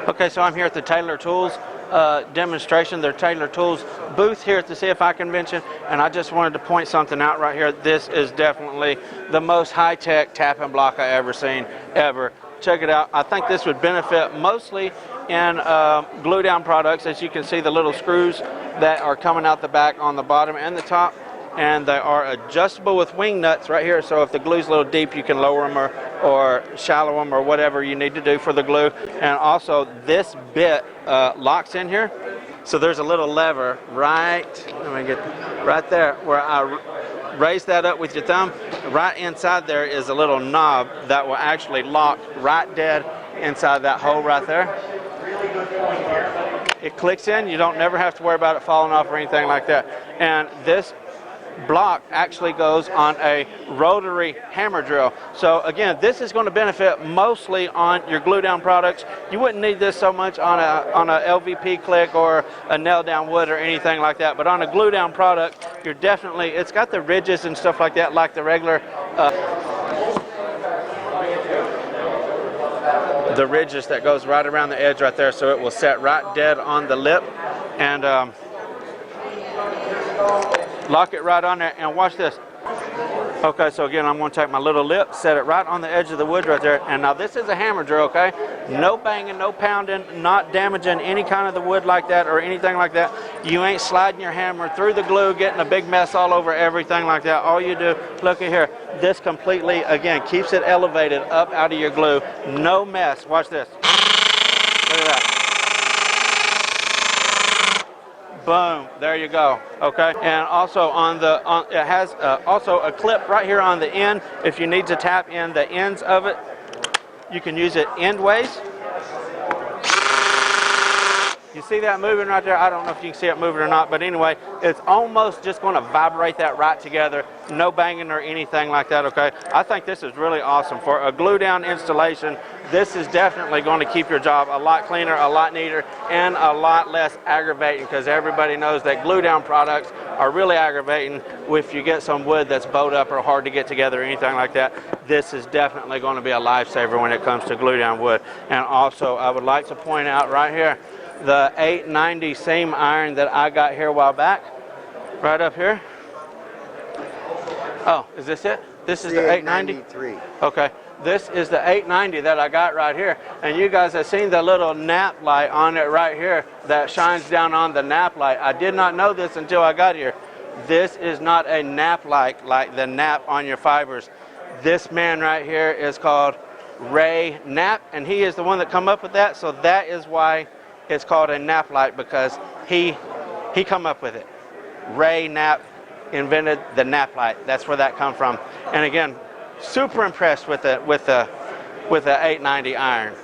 Okay, so I'm here at the Taylor Tools demonstration, their Taylor Tools booth here at the CFI convention, and I just wanted to point something out right here. This is definitely the most high-tech tap and block I ever seen, ever. Check it out. I think this would benefit mostly in glue down products. As you can see, the little screws that are coming out the back on the bottom and the top, and they are adjustable with wing nuts right here, so if the glue's a little deep, you can lower them or shallow them or whatever you need to do for the glue. And also this bit locks in here, so there's a little lever right, let me get right there where I raise that up with your thumb. Right inside there is a little knob that will actually lock right dead inside that hole right there. It clicks in, you don't never have to worry about it falling off or anything like that. And this block actually goes on a rotary hammer drill. So again, this is going to benefit mostly on your glue down products. You wouldn't need this so much on a LVP click or a nail down wood or anything like that, but on a glue down product, you're definitely, it's got the ridges and stuff like that, like the regular the ridges that goes right around the edge right there, so it will set right dead on the lip. And lock it right on there, and watch this. Okay, so again, I'm going to take my little lip, set it right on the edge of the wood right there, and now this is a hammer drill, okay? No banging, no pounding, not damaging any kind of the wood like that or anything like that. You ain't sliding your hammer through the glue, getting a big mess all over everything like that. All you do, look at here, this completely, again, keeps it elevated up out of your glue. No mess. Watch this. Look at that. Boom, there you go. Okay, and also it has also a clip right here on the end. If you need to tap in the ends of it, you can use it endways. You see that moving right there? I don't know if you can see it moving or not, but anyway, it's almost just going to vibrate that right together. No banging or anything like that, okay? I think this is really awesome. For a glue down installation, this is definitely going to keep your job a lot cleaner, a lot neater, and a lot less aggravating, because everybody knows that glue down products are really aggravating if you get some wood that's bowed up or hard to get together or anything like that. This is definitely going to be a lifesaver when it comes to glue down wood. And also, I would like to point out right here, the 890 seam iron that I got here a while back, right up here. Oh, is this it? This is the 890? Okay, this is the 890 that I got right here. And you guys have seen the little nap light on it right here that shines down on the nap light. I did not know this until I got here. This is not a nap light like the nap on your fibers. This man right here is called Ray Knapp, and he is the one that come up with that, so that is why it's called a nap light, because he come up with it. Ray Knapp invented the nap light. That's where that come from. And again, super impressed with the 890 iron.